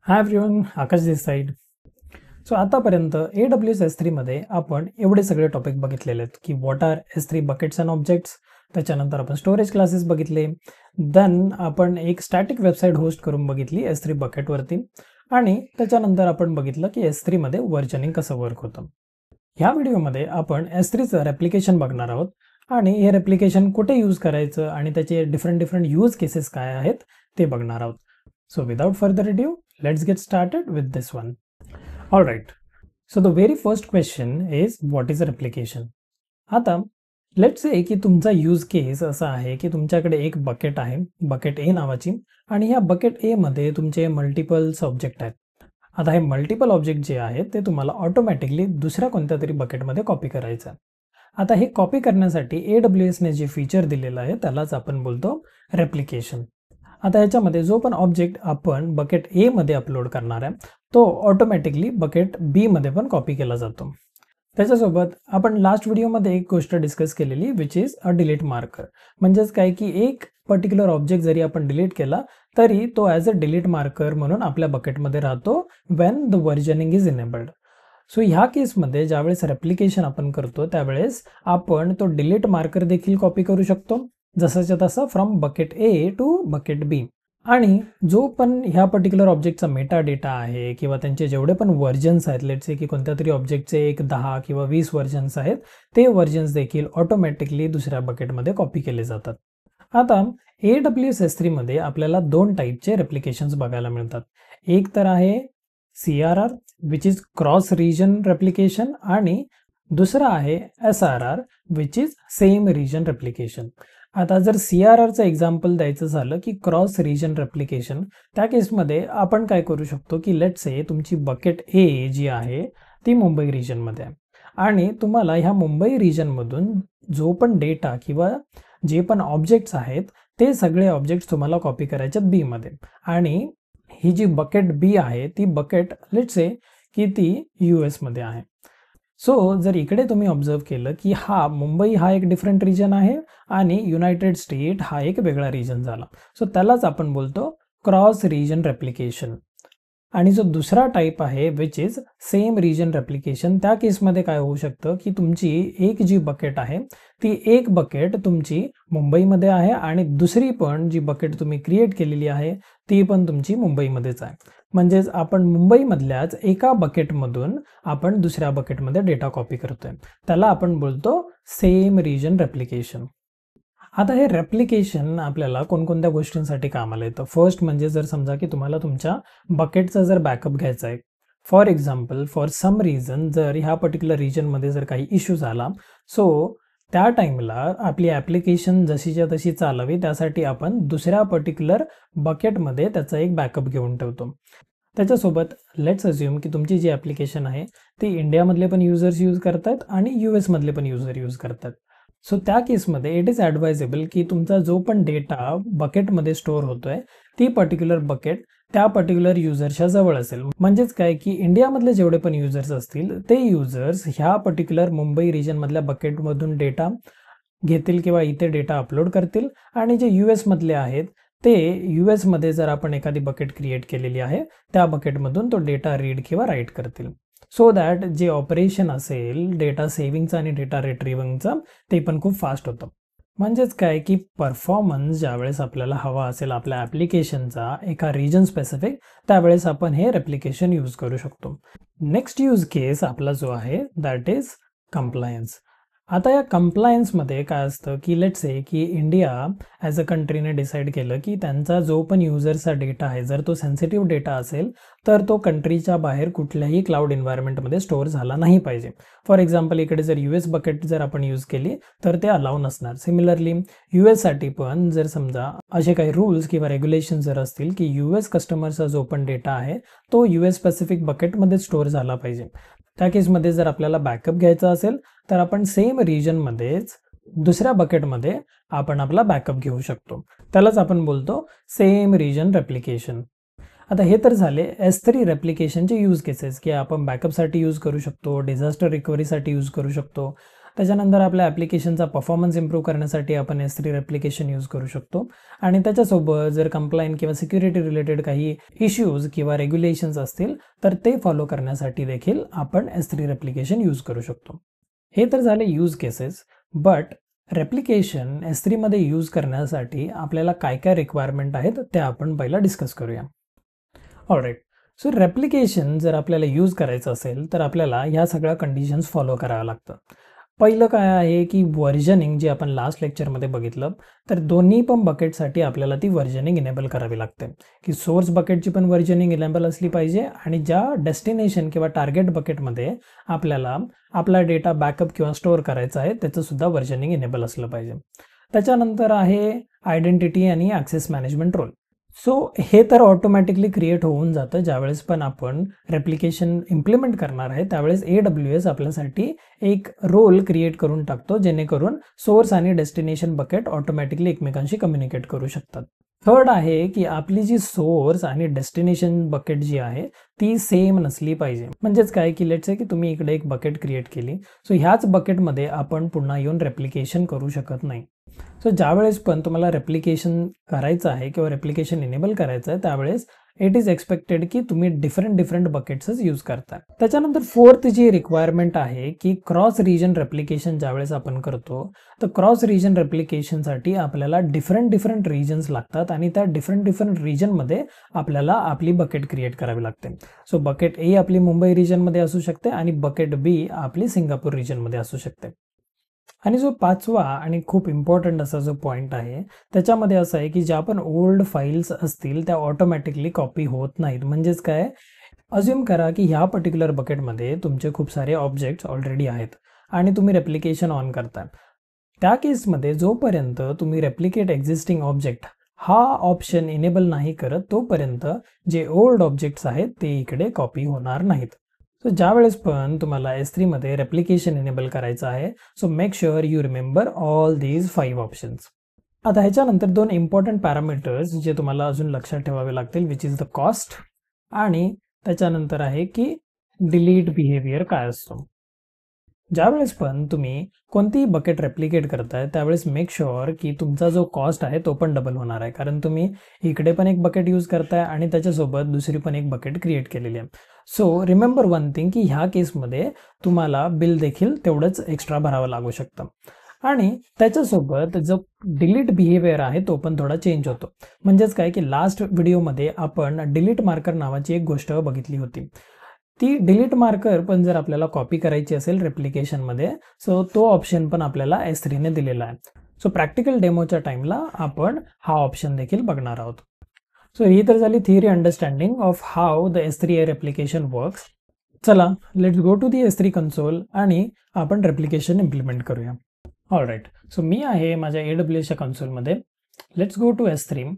Hi everyone, आकाश दिस side. So आतापर्यंत AWS S3 मध्ये आपण एवढे सगळे टॉपिक बघितलेले आहेत की what are S3 buckets and objects. त्याच्यानंतर आपण स्टोरेज क्लासेस बघितले. देन आपण एक स्टॅटिक वेबसाईट होस्ट करून बघितली S3 बकेटवरती. आणि त्याच्यानंतर आपण बघितलं की S3 मध्ये वर्जनिंग कसं वर्क होतं. ह्या व्हिडिओमध्ये आपण S3चं रेप्लिकेशन बघणार आहोत आणि हे रेप्लिकेशन कुठे यूज करायचं आणि त्याचे डिफरंट यूज केसेस काय आहेत ते बघणार आहोत. So without further ado, let's get started with this one. All right. So the very first question is what is a replication? आता let's say की तुमचा यूज केस असा आहे की तुमच्याकडे एक बकेट आहे, बकेट A नावाची, आणि ह्या बकेट A मध्ये तुमचे मल्टिपल्स ऑब्जेक्ट आहेत. आता हे मल्टिपल ऑब्जेक्ट जे आहेत ते तुम्हाला ऑटोमॅटिकली दुसऱ्या कोणत्या तरी बकेटमध्ये कॉपी करायचं आहे. आता हे कॉपी करण्यासाठी AWS ने जे फीचर दिलेलं आहे त्यालाच आपण बोलतो रेप्लिकेशन. आता ह्याच्यामध्ये जो पण ऑब्जेक्ट आपण बकेट A मध्ये अपलोड करणार आहे तो ऑटोमॅटिकली बकेट B मध्ये पण कॉपी केला जातो. त्याच्यासोबत आपण लास्ट व्हिडिओमध्ये एक गोष्ट डिस्कस केलेली which is a delete marker. म्हणजेच काय की एक पर्टिक्युलर ऑब्जेक्ट जरी आपण डिलीट केला तरी तो ॲज अ डिलीट मार्कर म्हणून आपल्या बकेटमध्ये राहतो when the versioning is enabled. So ह्या केसमध्ये ज्यावेळेस रेप्लिकेशन आपण करतो त्यावेळेस आपण तो डिलीट मार्कर देखील कॉपी करू शकतो जसाच्या तसा from bucket A to bucket B. आणि जो पण ह्या पर्टिक्युलर ऑब्जेक्टचा मेटा डेटा आहे किंवा त्यांचे जेवढे पण व्हर्जन्स आहेत, लेट्स से की कोणत्या तरी ऑब्जेक्टचे एक 10 किंवा 20 व्हर्जन्स आहेत, ते व्हर्जन्स देखील ऑटोमॅटिकली दुसऱ्या बकेटमध्ये कॉपी केले जातात. आता AWS S3 मध्ये आपल्याला दोन टाईपचे रेप्लिकेशन्स बघायला मिळतात. एक तर आहे CRR which is cross region replication आणि दुसरा आहे SRR which is same region replication. आता जर CRRचं एक्झाम्पल द्यायचं झालं की क्रॉस रिजन रेप्लिकेशन, त्या केसमध्ये आपण काय करू शकतो की लेट्स से तुमची बकेट A जी आहे ती मुंबई रिजनमध्ये आहे आणि तुम्हाला ह्या मुंबई रिजनमधून जो पण डेटा किंवा जे पण ऑब्जेक्ट्स आहेत ते सगळे ऑब्जेक्ट्स तुम्हाला कॉपी करायचे B मध्ये. आणि ही जी बकेट B आहे ती बकेट लेट्स से की ती US मध्ये आहे. सो जर इकडे तुम्ही ऑब्झर्व केलं की मुंबई हा एक डिफरंट रिजन आहे आणि युनायटेड स्टेट हा एक वेगळा रिजन झाला. सो त्यालाच आपण बोलतो क्रॉस रिजन रेप्लिकेशन. आणि जो दुसरा टाईप आहे which is same region replication, त्या केसमध्ये काय होऊ शकतं की तुमची एक जी बकेट आहे ती एक बकेट तुमची मुंबईमध्ये आहे आणि दुसरी पण जी बकेट तुम्ही क्रिएट केलेली आहे ती पण तुमची मुंबईमध्येच आहे. म्हणजेच आपण मुंबईमधल्याच एका बकेटमधून आपण दुसऱ्या बकेटमध्ये डेटा कॉपी करतोय, त्याला आपण बोलतो सेम रिजन रेप्लिकेशन. आता हे रेप्लिकेशन आपल्याला कोणकोणत्या गोष्टींसाठी कामाला येतं. फर्स्ट म्हणजे जर समजा की तुम्हाला तुमच्या बकेटचा जर बॅकअप घ्यायचा आहे, for example for some reason जर ह्या पर्टिक्युलर रिजनमध्ये जर काही इश्यू झाला, सो त्या टाईमला आपली ॲप्लिकेशन जशीच्या तशी चालावी त्यासाठी आपण दुसऱ्या पर्टिक्युलर बकेटमध्ये त्याचा एक बॅकअप घेऊन ठेवतो. त्याच्यासोबत लेट्स अज्युम की तुमची जी ॲप्लिकेशन आहे ती इंडियामधले पण युजर्स यूज करतात आणि US मधले पण युजर यूज करतात. सो त्या केसमध्ये इट इज ॲडवायजेबल की तुमचा जो पण डेटा बकेटमध्ये स्टोअर होतोय ती पर्टिक्युलर बकेट त्या पर्टिक्युलर युजर्सच्या जवळ असेल. म्हणजेच काय की इंडियामधले जेवढे पण युजर्स असतील ते युजर्स ह्या पर्टिक्युलर मुंबई रिजनमधल्या बकेटमधून डेटा घेतील किंवा इथे डेटा अपलोड करतील आणि जे US मधले आहेत ते US मध्ये जर आपण एखादी बकेट क्रिएट केलेली आहे त्या बकेटमधून तो डेटा रीड किंवा राईट करतील. सो दॅट जे ऑपरेशन असेल डेटा सेव्हिंगचं आणि डेटा रिट्रीव्हिंगचं ते पण खूप फास्ट होतं. म्हणजेच काय की परफॉर्मन्स ज्यावेळेस आपल्याला हवा असेल आपल्या ॲप्लिकेशनचा एका रिजन स्पेसिफिक, त्यावेळेस आपण हे रेप्लिकेशन यूज करू शकतो. नेक्स्ट यूज केस आपला जो आहे दॅट इज कंप्लायन्स. आता या कंप्लायन्समध्ये काय असतं की लेट्स से की इंडिया ॲज अ कंट्रीने डिसाईड केलं की त्यांचा जो पण युजर्सचा डेटा आहे जर तो सेन्सिटिव्ह डेटा असेल तर तो कंट्रीच्या बाहेर कुठल्याही क्लाउड एन्व्हायरमेंटमध्ये स्टोअर झाला नाही पाहिजे. फॉर एक्झाम्पल इकडे जर US बकेट जर आपण यूज केली तर ते अलाउ नसणार. सिमिलरली US साठी पण जर समजा असे काही रूल्स किंवा रेग्युलेशन जर असतील की US कस्टमरचा जो पण डेटा आहे तो US स्पेसिफिक बकेटमध्ये स्टोअर झाला पाहिजे, त्या केसमध्ये जर आपल्याला बॅकअप घ्यायचा असेल तर आपण सेम रिजनमध्येच दुसऱ्या बकेटमध्ये आपण आपला बॅकअप घेऊ शकतो. त्यालाच आपण बोलतो सेम रिजन रेप्लिकेशन. आता हे तर झाले S3 रेप्लिकेशनचे यूज केसेस की आपण बॅकअपसाठी यूज करू शकतो, डिझास्टर रिकव्हरीसाठी यूज करू शकतो. त्याच्यानंतर आपल्या ॲप्लिकेशनचा परफॉर्मन्स इम्प्रूव्ह करण्यासाठी आपण S3 रेप्लिकेशन यूज करू शकतो आणि त्याच्यासोबत जर कंप्लायंट किंवा सिक्युरिटी रिलेटेड काही इश्यूज किंवा रेग्युलेशन्स असतील तर ते फॉलो करण्यासाठी देखील आपण S3 रेप्लिकेशन यूज करू शकतो. हे तर झाले use cases, but replication S3 मध्ये यूज करण्यासाठी आपल्याला काय काय रिक्वायरमेंट आहेत ते आपण पहिला डिस्कस करूया. ऑलराईट, सो रेप्लिकेशन जर आपल्याला यूज करायचं असेल तर आपल्याला ह्या सगळ्या कंडिशन्स फॉलो कराव्या लागतं. पहिलं काय आहे की व्हर्जनिंग, जे आपण लास्ट लेक्चरमध्ये बघितलं, तर दोन्ही पण बकेटसाठी आपल्याला ती व्हर्जनिंग इनेबल करावी लागते की सोर्स बकेटची पण व्हर्जनिंग इनेबल असली पाहिजे आणि ज्या डेस्टिनेशन किंवा टार्गेट बकेटमध्ये आपल्याला आपला डेटा बॅकअप किंवा स्टोअर करायचा आहे त्याचं सुद्धा व्हर्जनिंग इनेबल असलं पाहिजे. त्याच्यानंतर आहे आयडेंटिटी आणि ॲक्सेस मॅनेजमेंट रोल. सो हे तर ऑटोमॅटिकली क्रिएट होऊन जातं ज्यावेळेस पण आपण रेप्लिकेशन इम्प्लिमेंट करणार आहे त्यावेळेस AWS आपल्यासाठी एक रोल क्रिएट करून टाकतो जेणेकरून सोर्स आणि डेस्टिनेशन बकेट ऑटोमॅटिकली एकमेकांशी कम्युनिकेट करू शकतात. थर्ड आहे की आपली जी सोर्स आणि डेस्टिनेशन बकेट जी आहे ती सेम नसली पाहिजे. म्हणजेच काय की लेट्स से की तुम्ही इकडे एक बकेट क्रिएट केली, सो ह्याच बकेटमध्ये आपण पुन्हा येऊन रेप्लिकेशन करू शकत नाही. सो ज्यावेळेस पण तुम्हाला रेप्लिकेशन करायचं आहे किंवा रेप्लिकेशन इनेबल करायचं आहे त्यावेळेस इट इज एक्सपेक्टेड की तुम्ही डिफरंट डिफरंट यूज करता. त्याच्यानंतर फोर्थ जी रिक्वायरमेंट आहे की क्रॉस रिजन रेप्लिकेशन ज्यावेळेस आपण करतो तर क्रॉस रिजन रेप्लिकेशनसाठी आपल्याला डिफरंट रिजन्स लागतात आणि त्या डिफरंट रिजनमध्ये आपल्याला आपली बकेट क्रिएट करावी लागते. सो बकेट A आपली मुंबई रिजनमध्ये असू शकते आणि बकेट B आपली सिंगापूर रिजनमध्ये असू शकते. आणि जो पाचवा आणि खूप इम्पॉर्टंट असा जो पॉईंट आहे त्याच्यामध्ये असं आहे की ज्या पण ओल्ड फाईल्स असतील त्या ऑटोमॅटिकली कॉपी होत नाहीत. म्हणजेच काय, अज्युम करा की ह्या पर्टिक्युलर बकेटमध्ये तुमचे खूप सारे ऑब्जेक्ट्स ऑलरेडी आहेत आणि तुम्ही रेप्लिकेशन ऑन करताय. त्या केसमध्ये जोपर्यंत तुम्ही रेप्लिकेट एक्झिस्टिंग ऑब्जेक्ट हा ऑप्शन इनेबल नाही करत तोपर्यंत जे ओल्ड ऑब्जेक्ट्स आहेत ते इकडे कॉपी होणार नाहीत. सो ज्यावेळेस पण तुम्हाला S3 मध्ये रेप्लिकेशन इनेबल करायचं आहे so make sure you remember all these 5 options. आता ह्याच्यानंतर दोन इम्पॉर्टंट पॅरामीटर्स जे तुम्हाला अजून लक्षात ठेवावे लागतील, विच इज द कॉस्ट आणि त्याच्यानंतर आहे की डिलीट बिहेवियर काय असतो. ज्यावेळेस पण तुम्ही कोणतीही बकेट रेप्लिकेट करताय त्यावेळेस मेक शुअर की तुमचा जो कॉस्ट आहे तो पण डबल होणार आहे, कारण तुम्ही इकडे पण एक बकेट यूज करताय आणि त्याच्यासोबत दुसरी पण एक बकेट क्रिएट केलेली आहे. सो रिमेंबर वन थिंग की ह्या केसमध्ये तुम्हाला बिल देखील तेवढंच एक्स्ट्रा भरावं लागू शकतं आणि त्याच्यासोबत जो डिलीट बिहेवियर आहे तो पण थोडा चेंज होतो. म्हणजेच काय की लास्ट व्हिडिओमध्ये आपण डिलीट मार्कर नावाची एक गोष्ट बघितली होती. ती डिलीट मार्कर पण जर आपल्याला कॉपी करायची असेल रेप्लिकेशनमध्ये सो तो ऑप्शन पण आपल्याला S3 ने दिलेला आहे. सो प्रॅक्टिकल डेमोच्या टाइमला आपण हा ऑप्शन देखील बघणार आहोत. सो ही तर झाली theory understanding of how the S3 replication works. चला let's go to the S3 console आणि आपण रेप्लिकेशन इम्प्लिमेंट करूया. ऑलराईट, सो मी आहे माझ्या AWSच्या कन्सोलमध्ये. लेट्स गो टू S3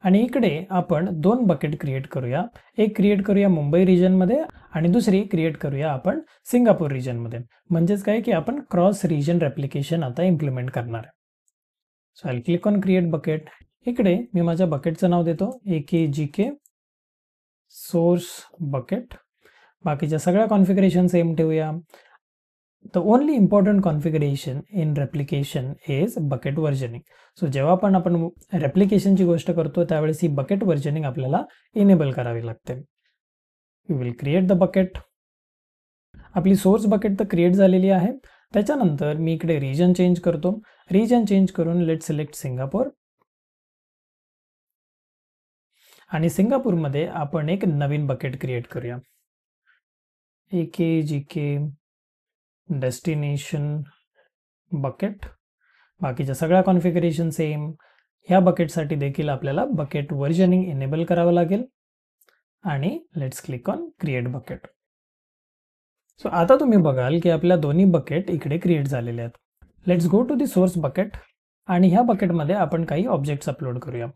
आणि इकडे आपण दोन बकेट क्रिएट करूया. एक क्रिएट करूया मुंबई रिजनमध्ये आणि दुसरी क्रिएट करूया आपण सिंगापूर रिजनमध्ये. म्हणजेच काय की आपण क्रॉस रिजन रेप्लिकेशन आता इम्प्लिमेंट करणार आहे. So I click on create bucket. इकडे मी माझ्या बकेटचं नाव देतो AKGK सोर्स बकेट. बाकीच्या सगळ्या कॉन्फिगरेशन सेम ठेवूया. The only important configuration in replication is bucket versioning. So जेव्हा पण आपण रेप्लिकेशनची गोष्ट करतो त्यावेळेस ही बकेट वर्जनिंग आपल्याला इनेबल करावी लागते. We will create the bucket. आपली सोर्स बकेट तर क्रिएट झालेली आहे. त्याच्यानंतर मी इकडे रिजन चेंज करतो. रिजन चेंज करून लेट सिलेक्ट सिंगापूर आणि सिंगापूरमध्ये आपण एक नवीन बकेट क्रिएट करूया. AKGK destination bucket. बाकीच्या सगळ्या कॉन्फिगरेशन सेम. ह्या बकेटसाठी देखील आपल्याला बकेट वर्जनिंग इनेबल करावं लागेल आणि let's click on create bucket. So आता तुम्ही बघाल की आपल्या दोन्ही बकेट इकडे क्रिएट झालेले आहेत. Let's go to the source bucket आणि ह्या बकेटमध्ये आपण काही ऑब्जेक्ट्स अपलोड करूया.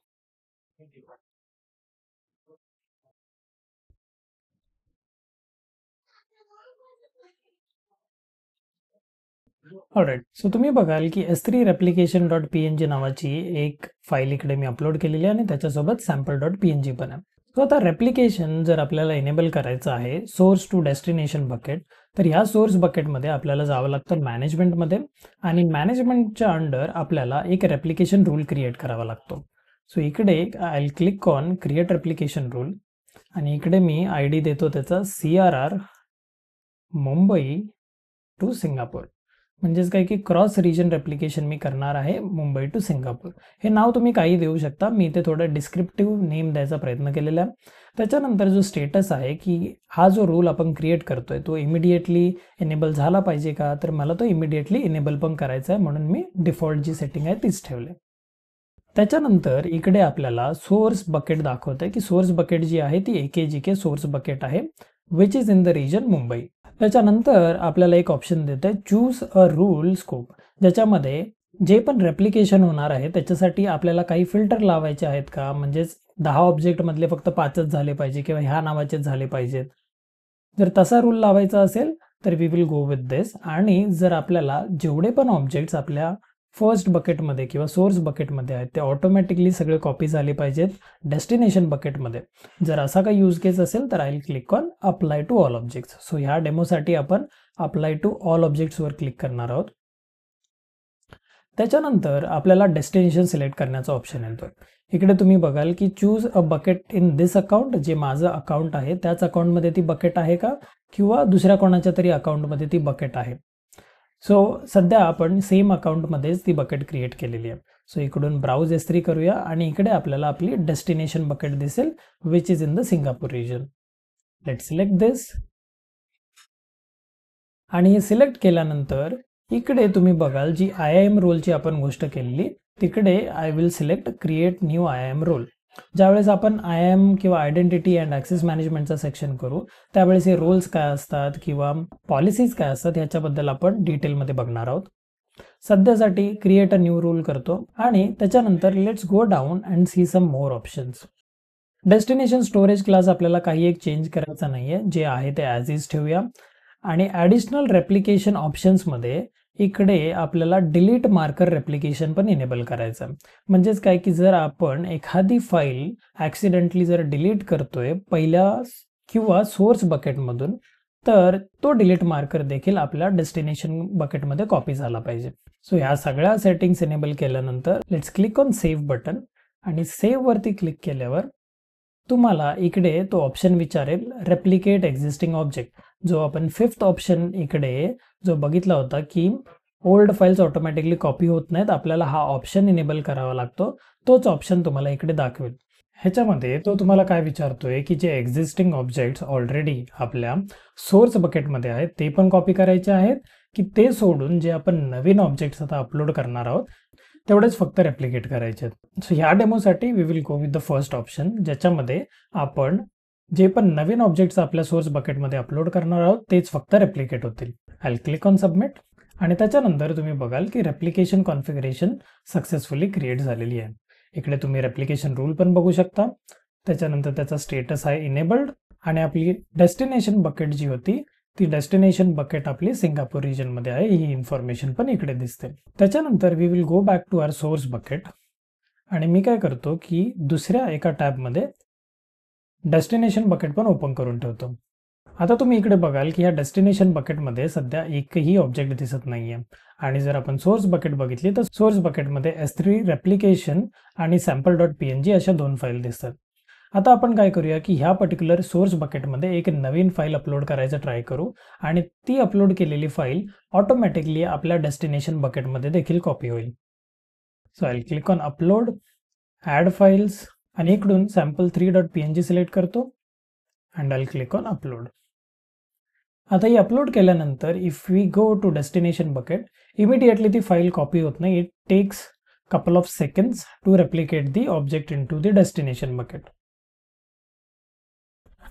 ऑलराईट, सो तुम्ही बघाल की S3 replication.png नावाची एक फाईल इकडे मी अपलोड केलेली आहे आणि त्याच्यासोबत sample.png पण आहे. सो आता रेप्लिकेशन जर आपल्याला इनेबल करायचं आहे सोर्स टू डेस्टिनेशन बकेट तर ह्या सोर्स बकेटमध्ये आपल्याला जावं लागतं मॅनेजमेंटमध्ये आणि मॅनेजमेंटच्या अंडर आपल्याला एक रेप्लिकेशन रूल क्रिएट करावा लागतो. सो इकडे I will click on create replication rule आणि इकडे मी ID देतो त्याचा CRR मुंबई टू सिंगापूर. म्हणजेच काय की क्रॉस रिजन रेप्लिकेशन मी करणार आहे मुंबई टू सिंगापूर. हे नाव तुम्ही काही देऊ शकता, मी इथे थोडं डिस्क्रिप्टिव्ह नेम द्यायचा प्रयत्न केलेला आहे. त्याच्यानंतर जो स्टेटस आहे की हा जो रूल आपण क्रिएट करतोय तो इमिडिएटली इनेबल झाला पाहिजे का, तर मला तो इमिडिएटली इनेबल पण करायचा आहे, म्हणून मी डिफॉल्ट जी सेटिंग आहे तीच ठेवली. त्याच्यानंतर इकडे आपल्याला सोर्स बकेट दाखवतंय की सोर्स बकेट जी आहे ती AKGK सोर्स बकेट आहे which is in the region Mumbai. त्याच्यानंतर आपल्याला एक ऑप्शन देतंय चूज अ रूल स्कोप, ज्याच्यामध्ये जे पण रेप्लिकेशन होणार आहे त्याच्यासाठी आपल्याला काही फिल्टर लावायचे आहेत का, म्हणजेच 10 ऑब्जेक्ट मधले फक्त 5च झाले पाहिजे किंवा ह्या नावाचेच झाले पाहिजेत. जर तसा रूल लावायचा असेल तर वी विल गो विथ दिस. आणि जर आपल्याला जेवढे पण ऑब्जेक्ट्स आपल्या फर्स्ट बकेटमध्ये किंवा सोर्स बकेटमध्ये आहेत ते ऑटोमॅटिकली सगळे कॉपी झाले पाहिजेत डेस्टिनेशन बकेटमध्ये, जर असा काही यूज केस असेल तर I will click on apply to all objects. So ह्या डेमोसाठी आपण अप्लाय टू ऑल ऑब्जेक्ट्सवर क्लिक करणार आहोत. त्याच्यानंतर आपल्याला डेस्टिनेशन सिलेक्ट करण्याचा ऑप्शन येतोय. इकडे तुम्ही बघाल की choose a bucket in this account, जे माझं अकाउंट आहे त्याच अकाउंटमध्ये ती बकेट आहे का किंवा दुसऱ्या कोणाच्या तरी अकाउंटमध्ये ती बकेट आहे. सो सध्या आपण सेम अकाउंटमध्येच ती बकेट क्रिएट केलेली आहे. सो इकडून ब्राउज S3 करूया आणि इकडे आपल्याला आपली डेस्टिनेशन बकेट दिसेल which is in the Singapore region. Let select this आणि हे सिलेक्ट केल्यानंतर इकडे तुम्ही बघाल जी IIM रोलची आपण गोष्ट केलेली तिकडे I will select create new IIM role. ज्यावेळेस आपण IIM किंवा आयडेंटिटी अँड ॲक्सेस मॅनेजमेंटचा सेक्शन करू त्यावेळेस हे रोल्स काय असतात किंवा पॉलिसीज काय असतात ह्याच्याबद्दल आपण डिटेलमध्ये बघणार आहोत. सध्यासाठी क्रिएट अ न्यू रूल करतो आणि त्याच्यानंतर let's go down and see some more options. Destination storage class आपल्याला काही एक चेंज करायचा नाहीये, जे आहे ते ॲज इज ठेवूया. आणि ॲडिशनल रेप्लिकेशन ऑप्शन्समध्ये इकडे आपल्याला डिलीट मार्कर रेप्लिकेशन पण इनेबल करायचं आहे. म्हणजेच काय की जर आपण एखादी फाईल ॲक्सिडेंटली जर डिलीट करतोय पहिल्या किंवा सोर्स बकेटमधून तर तो डिलीट मार्कर देखील आपल्या डेस्टिनेशन बकेटमध्ये कॉपी झाला पाहिजे. सो ह्या सगळ्या सेटिंग्स इनेबल केल्यानंतर let's click on save button आणि सेव्ह वरती क्लिक केल्यावर तुम्हाला इकडे तो ऑप्शन विचारेल रेप्लिकेट एक्झिस्टिंग ऑब्जेक्ट, जो आपण 5th ऑप्शन इकडे जो बघितला होता की ओल्ड फाइल्स ऑटोमॅटिकली कॉपी होत नाहीत, आपल्याला हा ऑप्शन इनेबल करावा लागतो, तोच ऑप्शन तुम्हाला इकडे दाखवेल. ह्याच्यामध्ये तो तुम्हाला काय विचारतोय की जे एक्झिस्टिंग ऑब्जेक्ट्स ऑलरेडी आपल्या सोर्स बकेटमध्ये आहेत ते पण कॉपी करायचे आहेत की ते सोडून जे आपण नवीन ऑब्जेक्ट्स आता अपलोड करणार आहोत तेवढेच फक्त रेप्लिकेट करायचे आहेत. सो ह्या डेमोसाठी we will go with the first option, ज्याच्यामध्ये आपण जे पण नवीन ऑब्जेक्ट्स आपल्या सोर्स बकेटमध्ये अपलोड करणार आहोत तेच फक्त रेप्लिकेट होतील. I will click on submit आणि त्याच्यानंतर तुम्ही बघाल की रेप्लिकेशन कॉन्फिगरेशन सक्सेसफुली क्रिएट झालेली आहे. इकडे तुम्ही रेप्लिकेशन रूल पण बघू शकता, त्याच्यानंतर त्याचा स्टेटस आहे इनेबल्ड आणि आपली डेस्टिनेशन बकेट जी होती ती डेस्टिनेशन बकेट आपली सिंगापूर रिजनमध्ये आहे ही इन्फॉर्मेशन पण इकडे दिसते. त्याच्यानंतर we will go back to our source bucket आणि मी काय करतो की दुसऱ्या एका टॅबमध्ये डेस्टिनेशन बकेट पण ओपन करून ठेवतो. आता तुम्ही इकडे बघाल की ह्या डेस्टिनेशन बकेटमध्ये सध्या एकही ऑब्जेक्ट दिसत नाहीये आणि जर आपण सोर्स बकेट बघितली तर सोर्स बकेटमध्ये S3 रेप्लिकेशन आणि sample.png अशा 2 फाईल दिसतात. आता आपण काय करूया की ह्या पर्टिक्युलर सोर्स बकेटमध्ये एक नवीन फाईल अपलोड करायचं ट्राय करू आणि ती अपलोड केलेली फाईल ऑटोमॅटिकली आपल्या डेस्टिनेशन बकेटमध्ये देखील कॉपी होईल. So I will click on upload, add files आणि इकडून sample3.png सिलेक्ट करतो and I will click on upload. आता ही अपलोड केल्यानंतर if we go to destination bucket immediately ती फाईल कॉपी होत नाही. It takes couple of seconds to replicate the object into the destination bucket.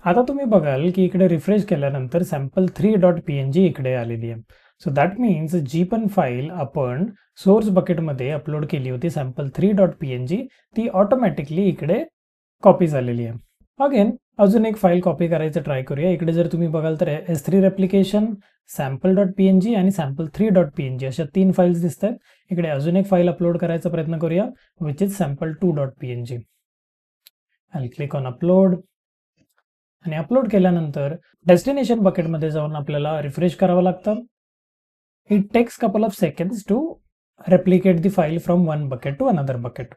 आता तुम्ही बघाल की इकडे रिफ्रेश केल्यानंतर sample3.png इकडे आलेली आहे. सो दॅट मीन्स जी पण फाईल आपण सोर्स बकेटमध्ये अपलोड केली होती sample3.png ती ऑटोमॅटिकली इकडे कॉपी झालेली आहे. अगेन अजून एक फाईल कॉपी करायचं ट्राय करूया. इकडे जर तुम्ही बघाल तर S3 रेप्लिकेशन, sample.png आणि sample3.png अशा 3 फाईल्स दिसत आहेत. इकडे अजून एक फाईल अपलोड करायचा प्रयत्न करूया which is sample2.png. I will click on upload आणि अपलोड केल्यानंतर डेस्टिनेशन बकेटमध्ये जाऊन आपल्याला रिफ्रेश करावं लागतं. It takes couple of seconds to replicate the file from one bucket to another bucket.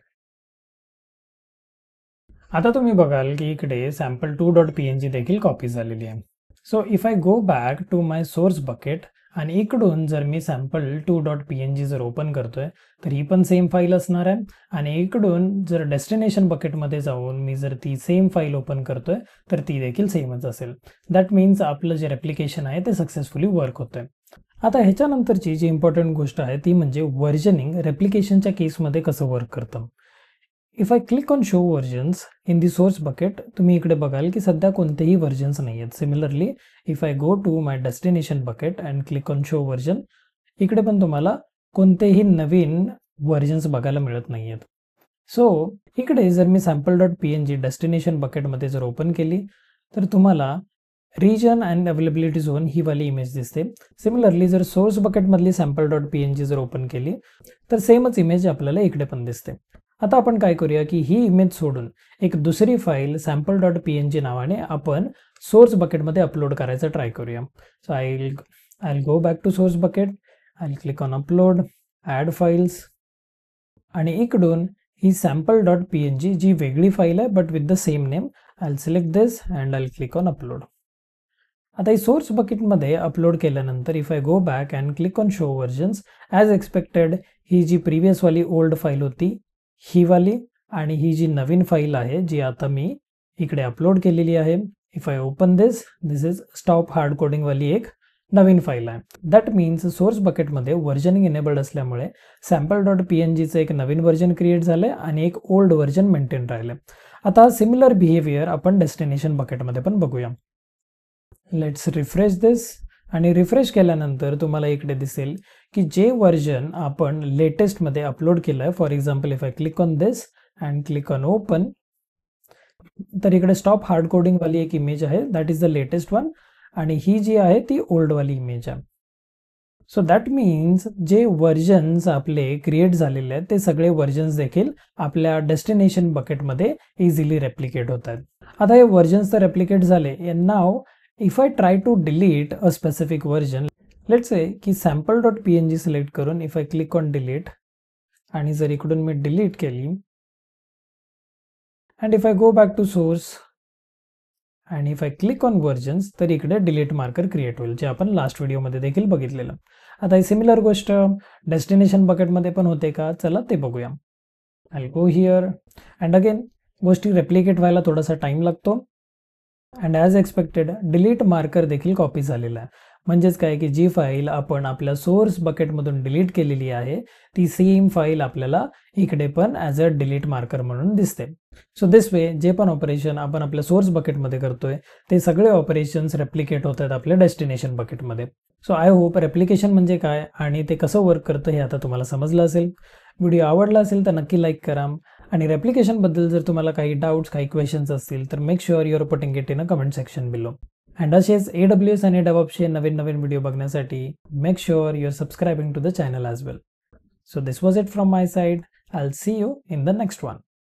आता तुम्ही बघाल की इकडे sample2.png देखील कॉपी झालेली आहे. So if I go back to my source bucket आणि इकडून जर मी sample2.png जर ओपन करतोय तर ही पण सेम फाईल असणार आहे. आणि इकडून जर डेस्टिनेशन बकेटमध्ये जाऊन मी जर ती सेम फाईल ओपन करतोय तर ती देखील सेमच असेल. दॅट मीन्स आपलं जे रेप्लिकेशन आहे ते सक्सेसफुली वर्क होतंय. आता ह्याच्यानंतरची जी इम्पॉर्टंट गोष्ट आहे ती म्हणजे व्हर्जनिंग रेप्लिकेशनच्या केसमध्ये कसं वर्क करतं. If I click on show versions in the source bucket तुम्ही इकडे बघाल की सध्या कोणतेही व्हर्जन्स नाही आहेत. Similarly if I go to my destination bucket and click on show version इकडे पण तुम्हाला कोणतेही नवीन व्हर्जन्स बघायला मिळत नाही आहेत. सो इकडे जर मी sample.png डेस्टिनेशन बकेटमध्ये जर ओपन केली तर तुम्हाला रिजन अँड अवेलेबिलिटी झोन ही वाली इमेज दिसते. सिमिलरली जर सोर्स बकेटमधली sample.png जर ओपन केली तर सेमच इमेज आपल्याला इकडे पण दिसते. आता आपण काय करूया की ही इमेज सोडून एक दुसरी फाईल sample.png नावाने आपण सोर्स बकेटमध्ये अपलोड करायचा ट्राय करूया. So I go back to source bucket, I click on upload, add files आणि इकडून ही sample.png जी वेगळी फाईल आहे but with the same name I select this and I click on upload. आता ही सोर्स बकेटमध्ये अपलोड केल्यानंतर if I go back and click on show versions as expected ही जी प्रिव्हियसवाली ओल्ड फाईल होती ही वाली आणि ही जी नवीन फाईल आहे जी आता मी इकडे अपलोड केलेली आहे. If I open this is stop hard coding वाली एक नवीन फाईल आहे. दॅट मीन्स सोर्स बकेटमध्ये व्हर्जनिंग इनेबल्ड असल्यामुळे sample.pngचं एक नवीन व्हर्जन क्रिएट झालंय आणि एक ओल्ड व्हर्जन मेंटेन राहिलंय. आता सिमिलर बिहेवियर आपण डेस्टिनेशन बकेटमध्ये पण बघूया. लेट्स रिफ्रेश दिस आणि रिफ्रेश केल्यानंतर तुम्हाला इकडे दिसेल की जे व्हर्जन आपण लेटेस्टमध्ये अपलोड केलं आहे, for example if I click on this and click on open तर इकडे स्टॉप हार्ड कोडिंग वाली एक इमेज आहे, that is the latest one आणि ही जी आहे ती ओल्ड वाली इमेज आहे. सो दॅट मीन्स जे व्हर्जन्स आपले क्रिएट झालेले आहेत ते सगळे व्हर्जन्स देखील आपल्या डेस्टिनेशन बकेटमध्ये इझिली रेप्लिकेट होत आहेत. आता हे व्हर्जन्स तर रेप्लिकेट झाले. नाव if I try to delete a specific version, let's say की sample.png सिलेक्ट करून if I click on delete आणि जर इकडून मी डिलीट केली and if I go back to source and if I click on versions तर इकडे delete marker create होईल जे आपण लास्ट व्हिडिओमध्ये देखील बघितलेलं. आता ही सिमिलर गोष्ट डेस्टिनेशन बकेटमध्ये पण होते का, चला ते बघूया. I'll go here and again गोष्टी रेप्लिकेट व्हायला थोडासा टाइम लागतो and as expected delete marker देखील कॉपी झालेला आहे. म्हणजेच काय की जी फाईल आपण आपल्या सोर्स बकेटमधून डिलीट केलेली आहे ती सेम फाईल आपल्याला इकडे पण ॲज अ डिलीट मार्कर म्हणून दिसते. सो दिस वे जे पण ऑपरेशन आपण आपल्या सोर्स बकेटमध्ये करतोय ते सगळे ऑपरेशन्स रेप्लिकेट होत आहेत आपल्या डेस्टिनेशन बकेटमध्ये. सो आय होप रेप्लिकेशन म्हणजे काय आणि ते कसं वर्क करतं हे आता तुम्हाला समजलं असेल. व्हिडिओ आवडला असेल तर नक्की लाईक करा आणि रेप्लिकेशनबद्दल जर तुम्हाला काही डाऊट्स काही क्वेश्चन्स असतील तर make sure you are putting it in a comment section below. And असेच AWS आणि DevOpsचे नवीन व्हिडिओ बघण्यासाठी make sure you are subscribing to the channel as well. So this was it from my side. I will see you in the next one.